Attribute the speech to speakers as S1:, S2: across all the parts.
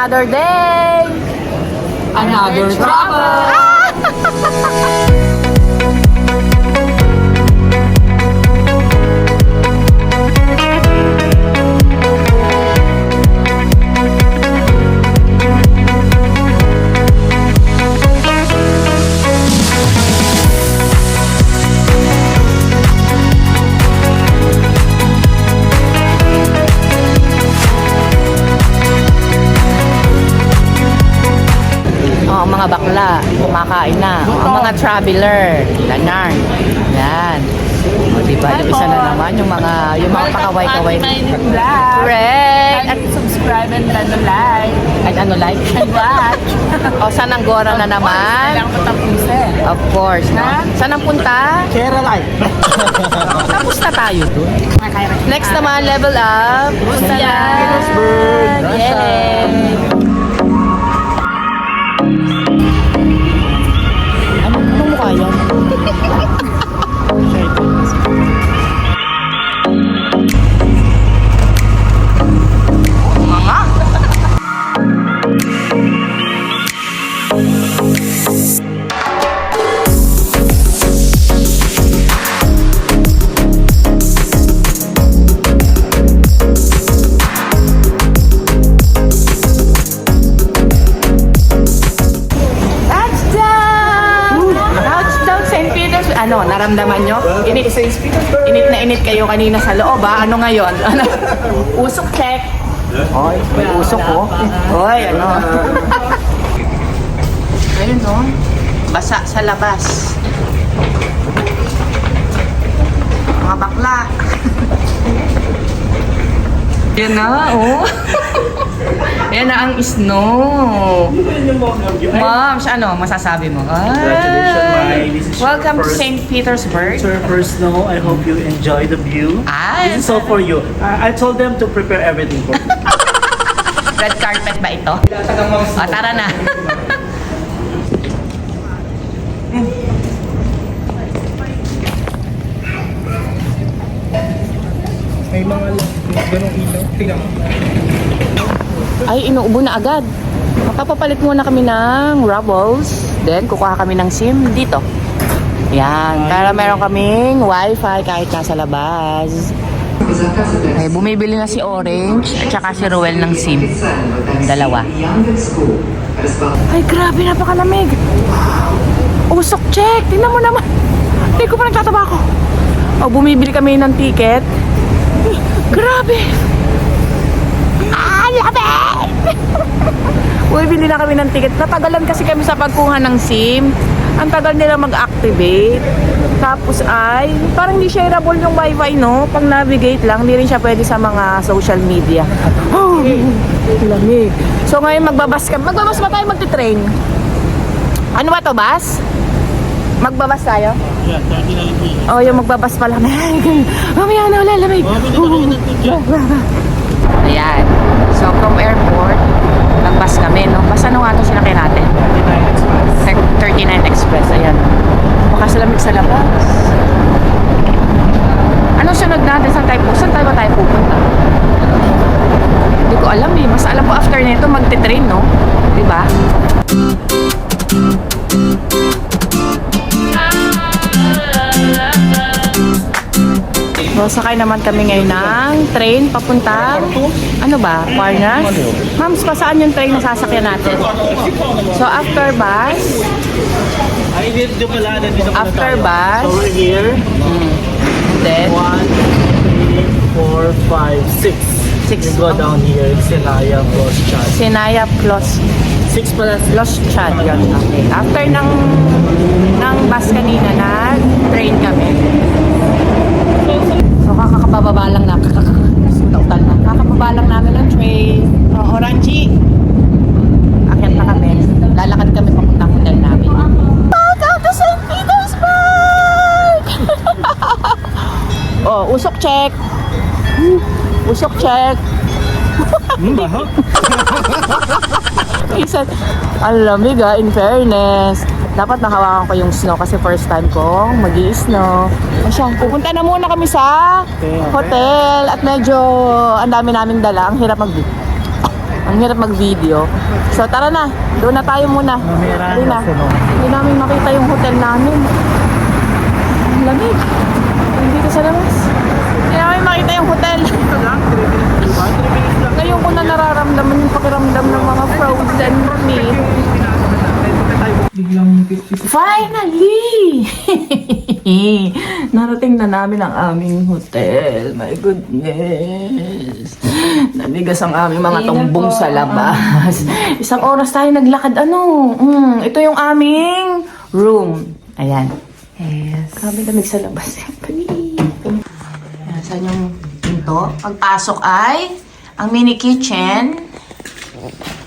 S1: another day.
S2: Another travel.
S1: Ang mga bakla, kumakain na. Ang mga traveler, lanar. Yan. O, diba? Yung isa na naman, yung mga pakaway-kaway. Correct! At
S2: Subscribe and like.
S1: at ano like?
S2: And watch.
S1: O, saan ang Gora na naman?
S2: Kailangan ko tapusin.
S1: Of course, no? Saan ang punta?
S3: Caroline.
S1: Tapos na tayo dun. Next naman, level up. Punta na.
S3: Petersburg.
S1: Yay! Anong mukha yan? Ano, naramdaman nyo? Init na init kayo kanina sa loob, ha? Ano ngayon? Usok check. Oy, may usok, oh. Oy, ano? Ayun, no? Basa sa labas. Mga bakla. Yan na, oh. Yan na ang snow. Ma'am, ano masasabi mo?
S3: Congratulations, Mai. This is
S1: Welcome to
S3: your
S1: St. Petersburg.
S3: It's your first snow. I hope you enjoy the view.
S1: Ay,
S3: This is all for you. I told them to prepare everything for you.
S1: red carpet ba ito? O, tara na.
S3: May mga ganong ilaw. Tingnan mo.
S1: Ay, inuubo na agad. Mapapapalit muna kami ng Rubbles. Then, kukuha kami ng SIM dito. Yan. Para meron kaming wifi kahit nasa labas. Ay, bumibili na si Orange at saka si Ruel ng SIM. Dalawa. Ay, grabe, napakalamig. Usok check. Tingnan mo naman. Hindi ko pa nagtataba ako. O, bumibili kami ng ticket. Grabe. Lamig! Bumibili na kami ng ticket. Natagalan kasi kami sa pagkuha ng SIM. Ang tagal nila mag-activate. Tapos ay, parang hindi shareable yung wifi, no? Pag navigate lang, hindi rin siya pwede sa mga social media. Oh, lamig. So ngayon magbabas ka. Magbabas ba tayo magti-train? Ano ba to, bus? Magbabas tayo?
S3: Yeah, 30 na lang.
S1: Oh, yung magbabas pala. Mamaya na, wala, lamig. Ayan. So, from airport, nagbus kami, no? Basta ano nga ito sinakyan natin? 39 Express. Ayan. Makasalamig sa labas. Anong sunod natin? Saan tayo ba tayo pupunta? Hindi ko alam eh. Mas alam ko after nito magte-train, no? Diba? So, sakay naman kami ngayon ng train papunta. Ano ba? Parnas? Ma'am, pa saan yung train na sasakyan natin? So, after bus,
S3: Ay, dito pala. Nandito pala
S1: After
S3: tayo.
S1: bus.
S3: So, we're here.
S1: then,
S3: 1, 2, 3, 4, 5, 6.
S1: Six.
S3: You go down here. Sinaya plus Chad.
S1: Sinaya plus
S3: 6 pala.
S1: Los Chad. Yun. Okay. After ng bus kanina, nag-train kami. So, kakababa lang na. Kakababa lang namin ng train. Orange. Akyat na kami. Lalakad kami papuntang hotel namin. Welcome to St. Petersburg! Oh, usok check. Usok check.
S3: Baho.
S1: Isa, ang lamig in fairness. Dapat nakawakan ko yung snow kasi first time kong mag-i-snow. Asya, pupunta na muna kami sa hotel at medyo ang dami naming dala. Ang hirap Ang hirap mag-video. So tara na, doon na tayo muna. Doon na. Hindi namin makita yung hotel namin. Ang lamig. Dito sa labas. Hindi namin makita yung hotel. Ngayon ko na nararamdaman yung pakiramdam ng mga frozen meat. Finally! Narating na namin ang aming hotel. My goodness. Namigas ang aming mga tumbong sa labas. Isang oras tayo naglakad. Ito yung aming room. Ayan.
S2: Yes.
S1: Grabe lamig sa labas. Ayan, saan yung pinto? Pagpasok ay ang mini kitchen.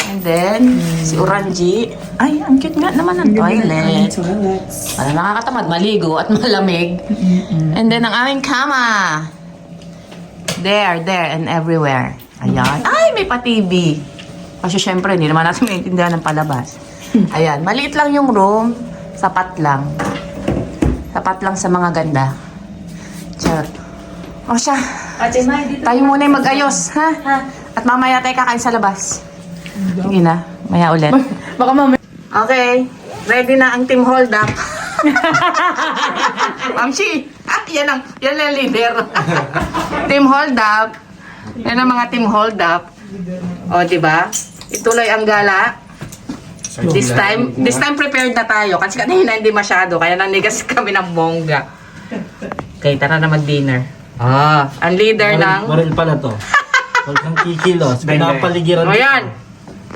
S1: And then, si Oranji. Ay, ang cute nga naman ng toilet. Para nakakatamad, maligo at malamig. And then, ang aming kama. There, and everywhere. Ayan. Ay, may pa-TV. Kasi syempre, hindi naman natin maintindihan ng palabas. Ayan, maliit lang yung room. Sapat lang. Sapat lang sa mga ganda. Charot. O siya. Tayo muna yung mag-ayos, ha? At mamaya tayo kakain sa labas. Sige na, maya ulit.
S2: Baka mamaya.
S1: Okay, ready na ang team hold up. Mamshi, yan ang leader. Team hold up. Yan ang mga team hold up. O, diba? Ituloy ang gala. This time prepared na tayo. Kasi kanina hindi masyado, kaya nanigas kami ng bongga. Okay, tara na mag-dinner. Ang leader ng...
S3: Maril pala to. Huwag kang kikilos. Pinapaligiran.
S1: O yan.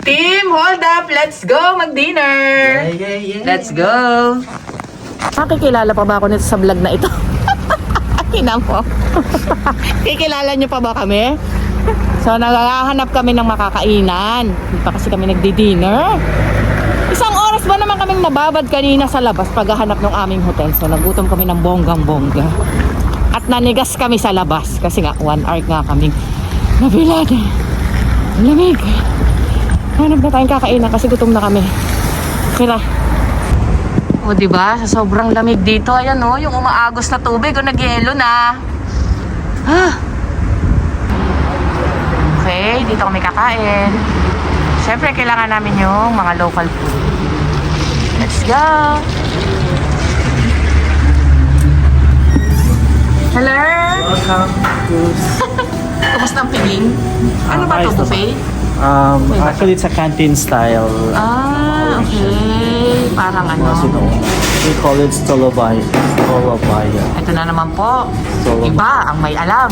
S1: Team, hold up! Let's go mag-dinner!
S3: Yeah.
S1: Let's go! Makikilala pa ba ako nito sa vlog na ito? Ina mo. Kikilala niyo pa ba kami? So, naghahanap kami ng makakainan. Hindi pa kasi kami nagdi-dinner. Isang oras ba naman kaming nababad kanina sa labas paghahanap ng aming hotel. So, nagutom kami ng bonggang-bongga. At nanigas kami sa labas. Kasi nga, 1 hour nga kaming nabilad. Lamig. Hanap na tayong kakainan kasi gutom na kami. Kira. O diba, sa sobrang lamig dito, ayan o, yung umaagos na tubig o nagyelo na. Okay, dito kami kakain. Siyempre, kailangan namin yung mga local food. Let's go! Hello!
S3: Welcome to...
S1: Kumusta ang piging? Ano ba ito, buffet?
S3: Actually, it's a canteen style.
S1: Okay. Parang ano.
S3: We call it Stolobaya.
S1: Ito na naman po.
S3: Stolobaya.
S1: Iba ang may alam.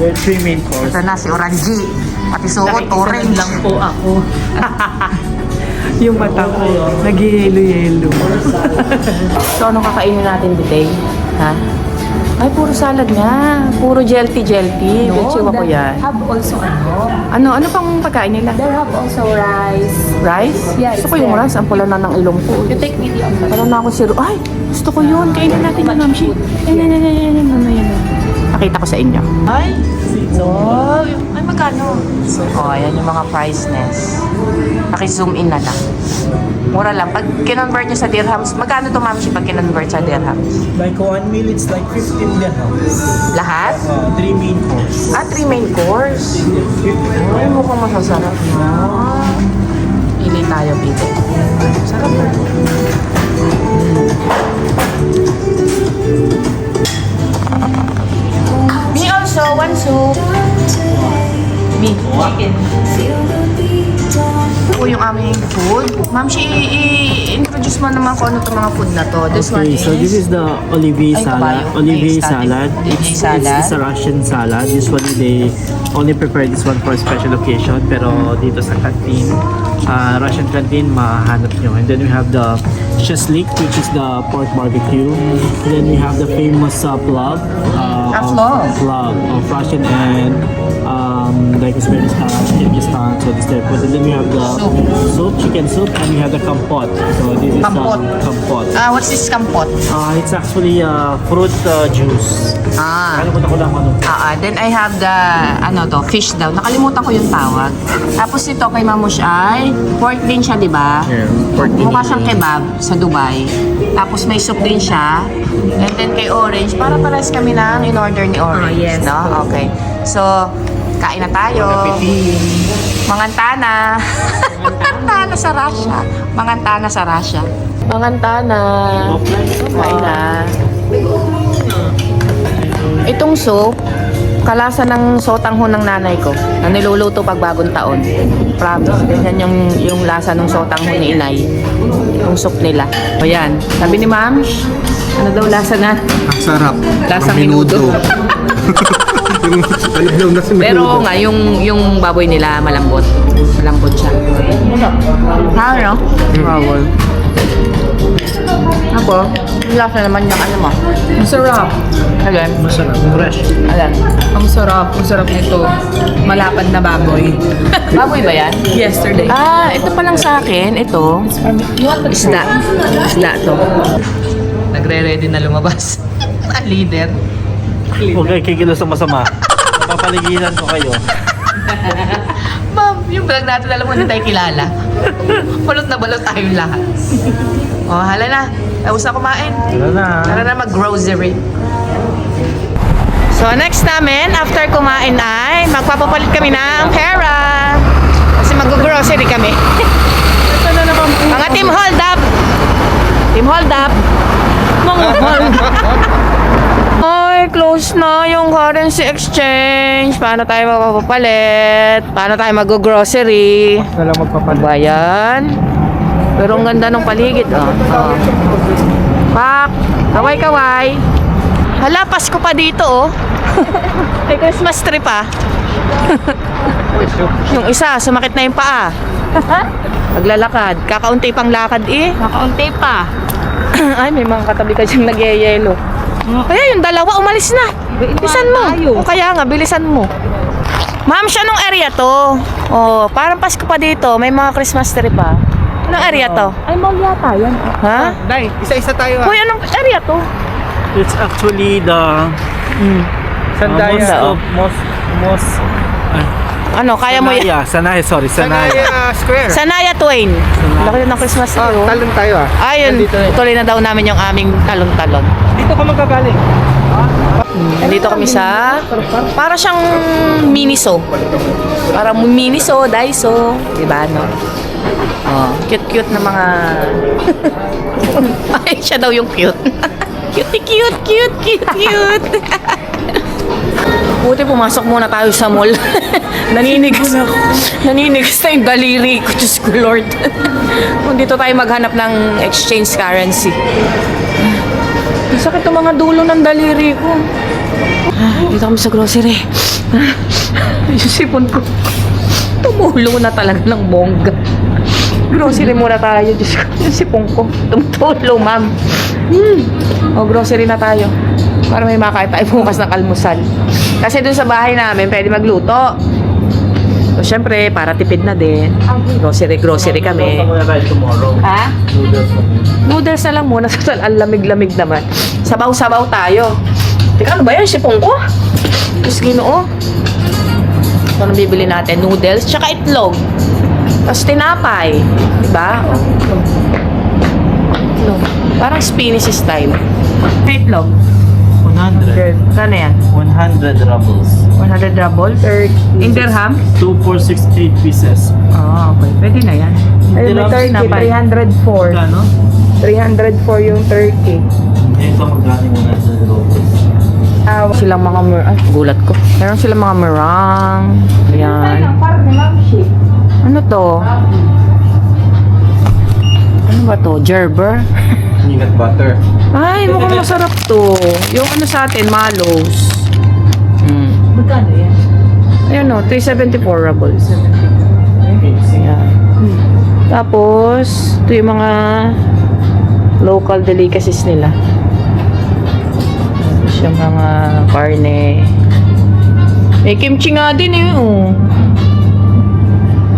S3: There are 3 main courses.
S1: Ito na si Oranji. Pati suot, orange.
S2: lang po ako. Yung mata ko, nag-yelo-yelo.
S1: So, anong kakainin natin today? Ha? Ay, puro salad nga. Puro jelty. Betchiwa ko yan.
S2: Have also
S1: Ano pang pagkain nila?
S2: There have also rice.
S1: Rice?
S2: Yeah,
S1: Gusto ko
S2: it's
S1: yung
S2: there.
S1: rice. Ang pula na ng ilong ko.
S2: You take video of that.
S1: Wala na ako siro. Ay, gusto ko yun. Kainin natin yung Mamshi. Yan. Nakita ko sa inyo. Ay, oh, ay magkano? Oh, ayan yung mga priceness. Paki-zoom in na lang. Mura lang. Pag kinonvert nyo sa dirhams, magkano to Mamshi pag kinonvert sa dirhams?
S3: Like 1 meal, it's like 15 dirhams.
S1: Lahat?
S3: 3 main course.
S1: 3 main course. Ay, mukhang masasarap na. Pili tayo, pili. Sarap na. Me also, 1 soup. Me. Chicken. Ito yung aming food. Ma'am, i-introduce mo naman kung ano itong mga food na to. This one
S3: Okay,
S1: is...
S3: so this is the olivier
S1: Ay,
S3: salad.
S1: kabayo.
S3: Olivier
S1: Okay,
S3: salad.
S1: Olivier salad.
S3: It's a Russian salad. Usually they only prepare this one for a special occasion. Pero dito sa canteen, Russian canteen, mahanap nyo. And then we have the shashlik, which is the pork barbecue. And then we have the famous plov.
S1: Plov.
S3: Of Russian and like Uzbekistan, Kyrgyzstan, so this type. And then we have the soup, chicken soup, and we have the kompot. So this is
S1: Kompot.
S3: kompot.
S1: What's this kampot?
S3: It's actually fruit juice. Nakalimutan ko lang ano.
S1: Then I have the, fish daw. Nakalimutan ko yung tawag. Tapos ito kay Mamush ay, pork din siya, di ba?
S3: Yeah, pork din.
S1: Mukha siyang kebab sa Dubai. Tapos may soup din siya. And then kay Orange, para pares kami ng in-order ni Orange.
S2: yes.
S1: No? Okay. So, kain na tayo.
S3: Bon appetit.
S1: Mangantana. Mangantana sa Russia. Mangantana sa Russia. Mangantana. Kain na. Itong soup, kalasa ng sotangho ng nanay ko na niluluto pag bagong taon. Promise. Ganyan yung lasa ng sotangho ni inay. Yung soup nila. O yan. Sabi ni ma'am, ano daw lasa na?
S4: Ang sarap.
S1: Lasang
S4: Ang
S1: minudo.
S4: Yung alam na si
S1: Pero nga, yung baboy nila malambot. Malambot siya. Ano? Bawal. Ako, yung lasa naman yung ano mo.
S2: Ang sarap.
S1: Alam?
S3: Masarap. Fresh.
S1: Alam?
S2: Ang sarap. Ang sarap nito. Malapad na baboy.
S1: Baboy ba yan?
S2: Yesterday.
S1: Ah, ito pa lang sa akin. Ito. Isda. Isda to. Nagre-ready na lumabas. Ang leader.
S3: Huwag kayo kikilos ng masama. Napapaligiran ko kayo.
S1: Ma'am, yung vlog natin, alam mo, hindi tayo kilala. Balot na balot tayong lahat. Oh, hala na. Tapos na kumain.
S3: Wala na.
S1: Tara na mag-grocery. So, next namin, after kumain ay, magpapapalit kami ng pera. Kasi mag-grocery kami. Mga team hold up. Team hold up. Mga hold Ay, close na yung currency exchange. Paano tayo mapapalit? Paano tayo mag-grocery?
S3: Wala magpapalit.
S1: Bayan. Pero ang ganda ng paligid, oh. Oh. Pak, kaway-kaway. Hala, Pasko pa dito, oh. May Christmas tree pa. Yung isa, sumakit na yung paa. Paglalakad. Kakaunti pang lakad, eh.
S2: Makaunti pa.
S1: Ay, may mga katabi ka diyang nagyayelo. Kaya yung dalawa, umalis na. Bilisan mo. O kaya nga, bilisan mo. Ma'am, siya nung area to. Oh, parang Pasko pa dito. May mga Christmas tree pa. Anong area to?
S2: Ay, mall yata yan.
S1: Ha?
S4: Day, isa-isa tayo
S1: Hoy, anong area to?
S3: It's actually the most
S1: Ano, kaya mo yan?
S3: Sanaya, sorry, Sanaya.
S4: Square.
S1: Sanaya Twain. Laki ng Christmas tree. Oh.
S4: Talon tayo
S1: Ayun, tuloy na daw namin yung aming talon-talon.
S3: Dito ka magkagaling.
S1: Nandito kami sa para siyang Miniso. Parang Miniso, Daiso, 'di ba no? Oh, cute na mga Ay, siya daw yung cute. Cute. Buti pumasok muna tayo sa mall. Naninigas na yung daliri ko. Diyos ko, Lord. Kung dito tayo maghanap ng exchange currency. Sakit ang mga dulo ng daliri ko. Dito kami sa grocery. Yung sipon ko. Tumulo na talaga ng bongga. Grocery muna tayo. Diyos ko, yung sipon ko. Tumutulo, ma'am. O, grocery na tayo. Para may makain tayo bukas ng almusal. Kasi dun sa bahay namin, pwede magluto. So, syempre, para tipid na din. Grocery kami.
S3: Muna tayo tomorrow.
S1: Ha? Noodles na lang muna. Ang lamig-lamig naman. Sabaw-sabaw tayo. Teka, ano ba yan? Sipong ko? Diyos Ginoo. So, anong bibili natin? Noodles, tsaka itlog. Tapos tinapay. Diba? Itlog. Parang Spanish style. Itlog.
S3: 100.
S1: Kano yan?
S3: 100 rubles.
S1: 100 ruble? In dirham?
S3: 2468 pieces.
S1: Ah, okay. Pwede na yan.
S2: Ay, may turkey.
S1: Napay.
S2: 304.
S3: Kano?
S2: 304 yung turkey.
S3: Ito magkano 100 rubles.
S1: Silang mga gulat ko. Meron silang mga meringue. Ayan. Ano to? Ano ba to? Gerber?
S4: Peanut butter.
S1: Ay, mukhang masarap to. Yung ano sa atin, Malos.
S2: Magkano yan?
S1: Ayun o, 374 rubles. Ayan. Tapos, ito yung mga local delicacies nila. Tapos yung mga karne. May kimchi nga din eh. Oh.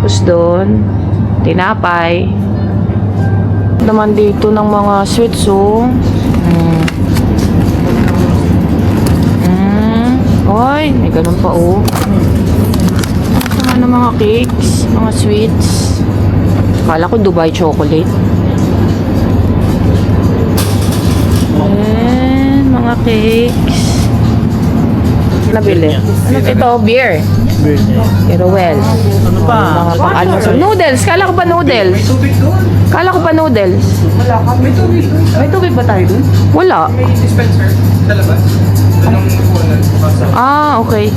S1: Tapos doon, tinapay. Naman dito ng mga sweets oh. Oy, may ganun pa oh. Saka ng mga cakes, mga sweets. Kala ko Dubai chocolate. Ayan, mga cakes. Nabili. Ano ito? Beer. Pero well.
S3: Ano pa?
S1: Mga pang-almusal. Noodles. Kala ko ba noodles?
S4: Tubig doon.
S1: Kala ko ba noodles?
S4: Wala ka. May tubig doon.
S1: May tubig ba tayo dun? Wala.
S4: May dispenser sa labas. Doon ang kukunan.
S1: Ah, okay.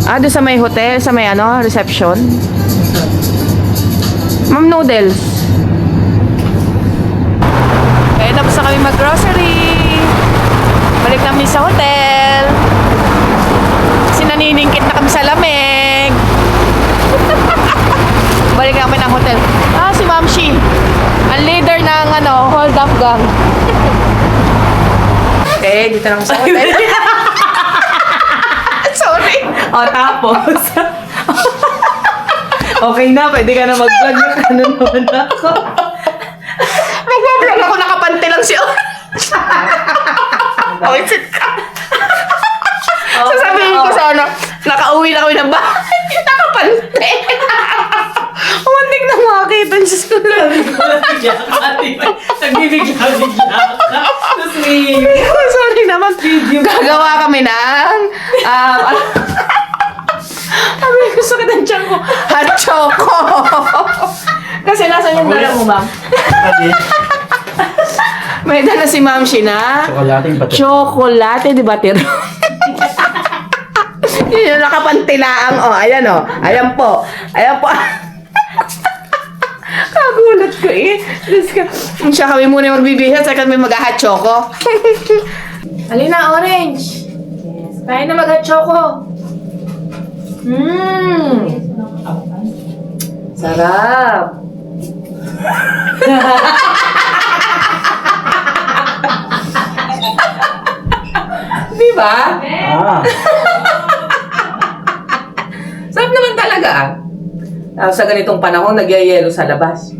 S1: Doon sa may hotel, sa may ano, reception. Ma'am, noodles. Kaya tapos na kami mag-grocery. Balik namin sa hotel. Kasi naniningkit na kami sa lamig. Balik namin ng hotel. Si Ma'am Shi. Ang leader ng ano, hold up gang. Okay, dito na kami sa hotel. Sorry. Tapos. Okay na, pwede ka na mag-vlog na kanunood ako. Mag-vlog ako, nakapante lang si Orange. Okay, sit ka. Sasabihin ko sana, nakauwi na kami ng bahay. Nakapante. Umantik na makakita siya sa
S2: Nagbibigla-bigla ka. Tapos may...
S1: Sorry naman. Gagawa kami ng... Sabi, gusto kita ng tiyan ko. Hot choco. Kasi nasan yung dala mo, ma'am? May dala si Ma'am Shina.
S3: Chocolating pati.
S1: Chocolate, di ba, Tiro? Yun yung nakapantilaang. Ayan, Ayan po. Ayan po. Kagulat ko eh. Diyos ko. Siya kami muna yung magbibihis at kami mag-hot choco. Halina, Orange. Tayo na mag-hot choco. Sarap. Di ba? Sarap naman talaga. Sa ganitong panahon, nagyayelo sa labas.